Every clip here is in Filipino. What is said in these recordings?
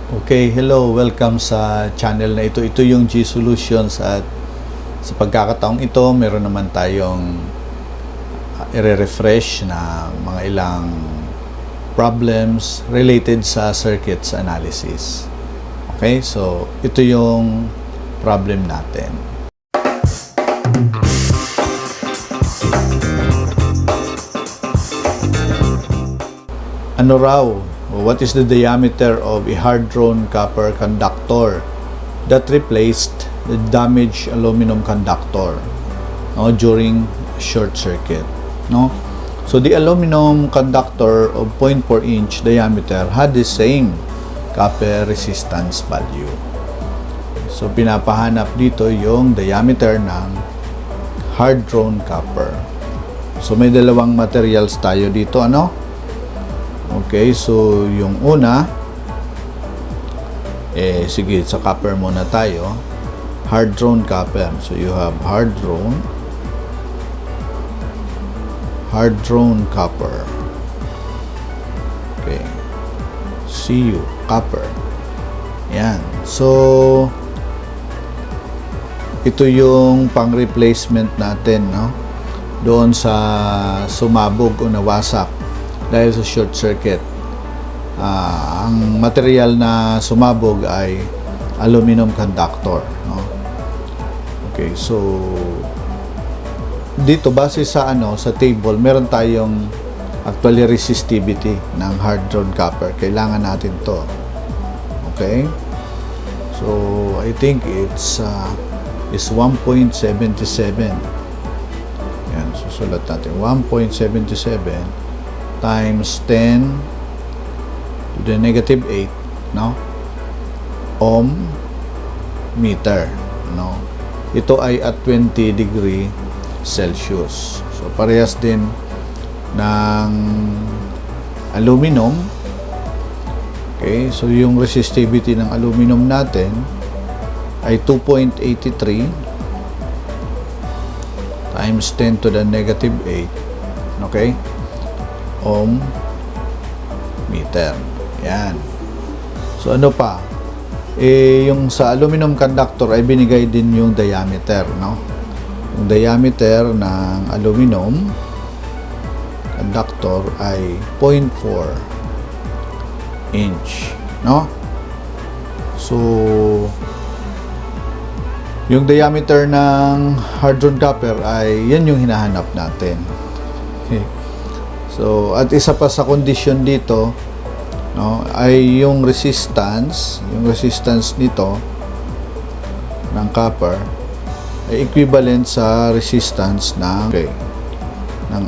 Okay, hello, welcome sa channel na ito. Ito yung G Solutions at sa pagkakataong ito, meron naman tayong i-refresh na mga ilang problems related sa circuits analysis. Okay, so ito yung problem natin. Ano raw? What is the diameter of a hard-drawn copper conductor that replaced the damaged aluminum conductor during short circuit? So the aluminum conductor of 0.4 inch diameter had the same copper resistance value. So pinapahanap dito yung diameter ng hard-drawn copper. So may dalawang materials tayo dito, Okay, so yung una, sige, sa copper muna tayo. Hard-drawn copper. So you have hard-drawn copper. Okay. Cu, copper. Yan. So, ito yung pang-replacement natin, doon sa sumabog o nawasak dahil sa short circuit. Ang material na sumabog ay aluminum conductor, Okay, so dito base sa sa table, meron tayong actually resistivity ng hard drawn copper. Kailangan natin to. Okay? So I think it's is 1.77. Yan, susulat natin 1.77 times 10 to the negative 8 ohm meter, ito ay at 20 degree Celsius. So parehas din ng aluminum. Okay, so yung resistivity ng aluminum natin ay 2.83 times 10 to the negative 8, okay, ohm meter. Yan. So ano pa? Yung sa aluminum conductor ay binigay din yung diameter, Yung diameter ng aluminum conductor ay 0.4 inch, So yung diameter ng hard-drawn copper ay yan yung hinahanap natin. Okay. So, at isa pa sa condition dito, ay yung resistance nito ng copper ay equivalent sa resistance ng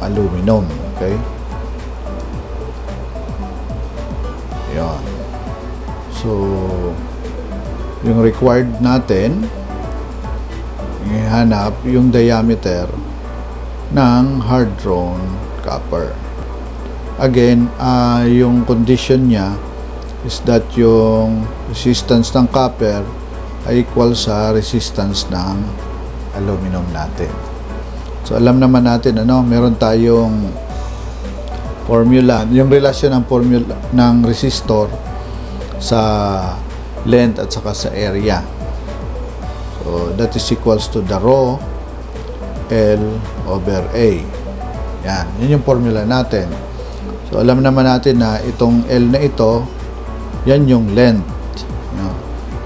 aluminum, okay? Yan. So, yung required natin ihanap yung diameter ng hard-drawn copper. Again, yung condition niya is that yung resistance ng copper ay equal sa resistance ng aluminum natin. So alam naman natin meron tayong formula, yung relasyon ng formula ng resistor sa length at saka sa area. So that is equals to the rho L over A. Yan yung formula natin. So alam naman natin na itong L na ito, yan yung length.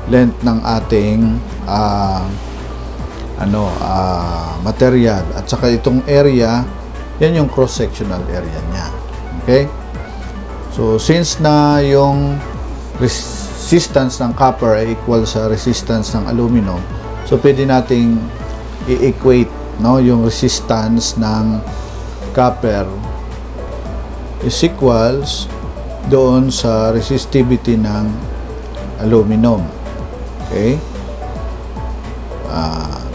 Length ng ating material. At saka itong area, yan yung cross-sectional area niya. Okay? So since na yung resistance ng copper ay equal sa resistance ng aluminum, so pwede nating i-equate yung resistance ng copper is equals doon sa resistivity ng aluminum, okay,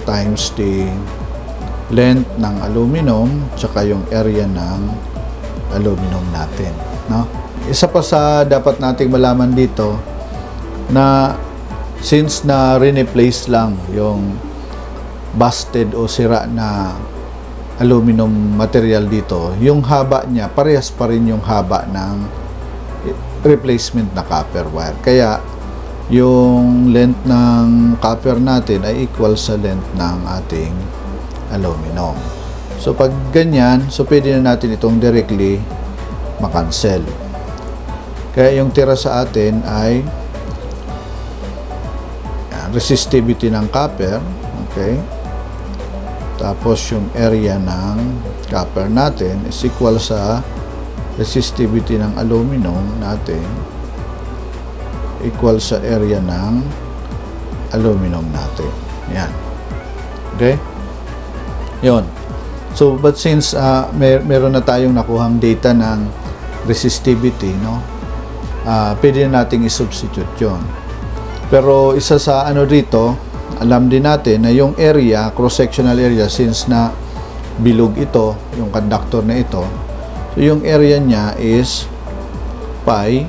times the length ng aluminum tsaka yung area ng aluminum natin, Isa pa sa dapat nating malaman dito na since na replace lang yung busted o sira na aluminum material dito, yung haba niya parehas pa rin yung haba ng replacement na copper wire. Kaya yung length ng copper natin ay equal sa length ng ating aluminum. So pag ganyan, so pwede na natin itong directly makancel. Kaya yung tira sa atin ay resistivity ng copper, okay? Tapos yung area ng copper natin is equal sa resistivity ng aluminum natin equal sa area ng aluminum natin. Yan. Okay? Yun. So, but since meron na tayong nakuhang data ng resistivity, no? Pwede na nating i-substitute yun. Pero isa sa dito, alam din natin na yung area, cross-sectional area, since na bilog ito, yung conductor na ito, so yung area niya is pi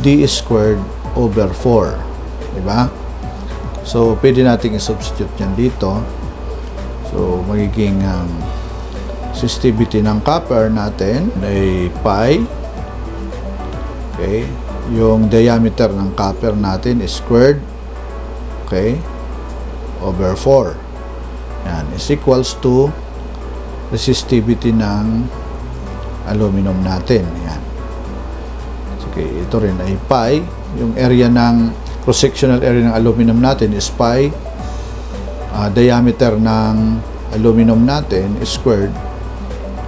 d squared over 4. Diba? So, pwede nating i-substitute yan dito. So, magiging resistivity ng copper natin ay pi. Okay? Yung diameter ng copper natin is squared. Okay? Over 4. Yan. Is equals to resistivity ng aluminum natin. Yan. Okay, ito rin ay pi. Yung area ng cross-sectional area ng aluminum natin is pi. Diameter ng aluminum natin is squared.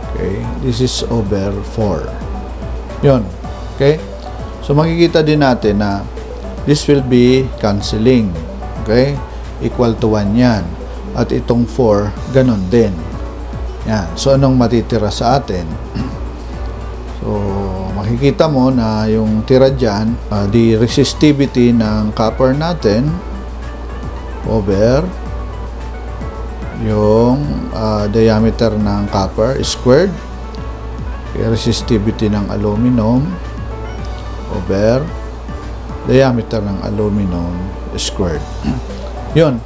Okay, this is over 4. Yun. Okay? So, makikita din natin na this will be cancelling. Okay? Equal to 1 yan. At itong 4, ganun din. Yan. So, anong matitira sa atin? So, makikita mo na yung tira dyan, the resistivity ng copper natin over yung diameter ng copper squared. Okay, resistivity ng aluminum over diameter ng aluminum squared. Yun.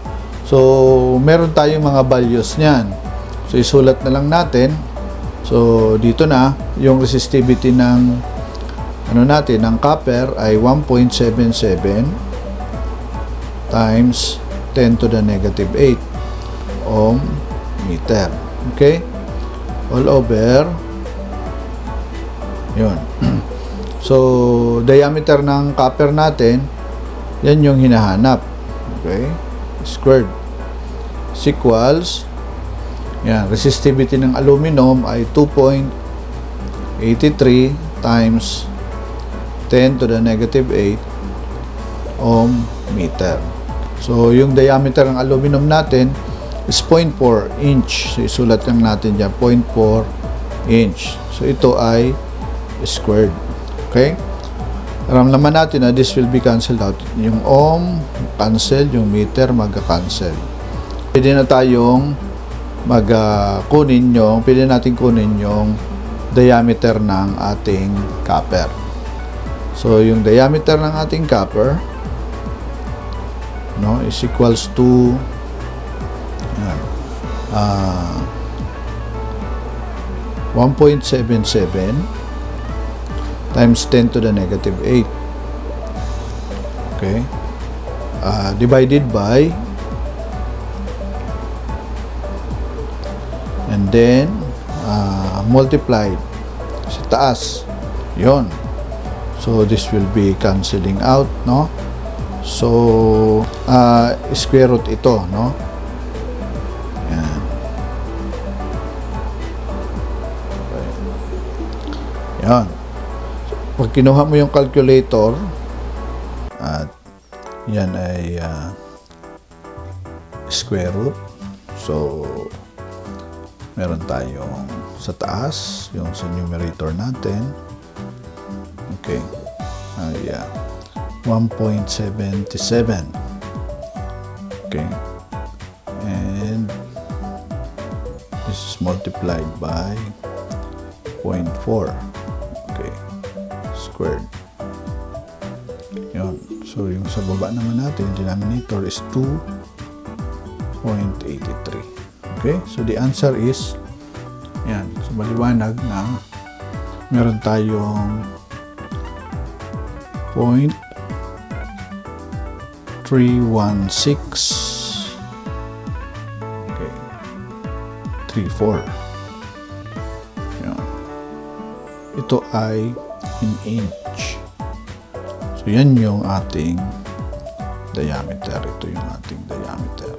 So, meron tayong mga values niyan. So, isulat na lang natin. So, dito na, yung resistivity ng natin, ng copper ay 1.77 times 10 to the negative 8 ohm meter. Okay? All over. Yun. So, diameter ng copper natin, yan yung hinahanap. Okay? Squared. Is equals, yan, resistivity ng aluminum ay 2.83 times 10 to the negative 8 ohm meter. So, yung diameter ng aluminum natin is 0.4 inch. So, isulat lang natin dyan, 0.4 inch. So, ito ay squared. Okay? Alam naman natin na this will be cancelled out. Yung ohm, cancel. Yung meter, magka-cancel. Pwede na tayong pwede natin kunin yung diameter ng ating copper. So, yung diameter ng ating copper, no, is equals to 1.77 times 10 to the negative 8. Okay? Divided by, and then multiplied sa taas. Yon. So, this will be cancelling out, no? So, square root ito, no? Yan. Okay. Yan. Pag kinuha mo yung calculator, at yan ay square root. So, meron tayong sa taas, yung sa numerator natin. Okay. 1.77. Okay. And this is multiplied by 0.4. Okay. Squared. Yun. So, yung sa baba naman natin, denominator is 2.83. Okay? So, the answer is, yan. So, maliwanag na meron tayong 0.83 316. Okay. 34. Yan. Ito ay in inch. So, yan yung ating diameter. Ito yung ating diameter.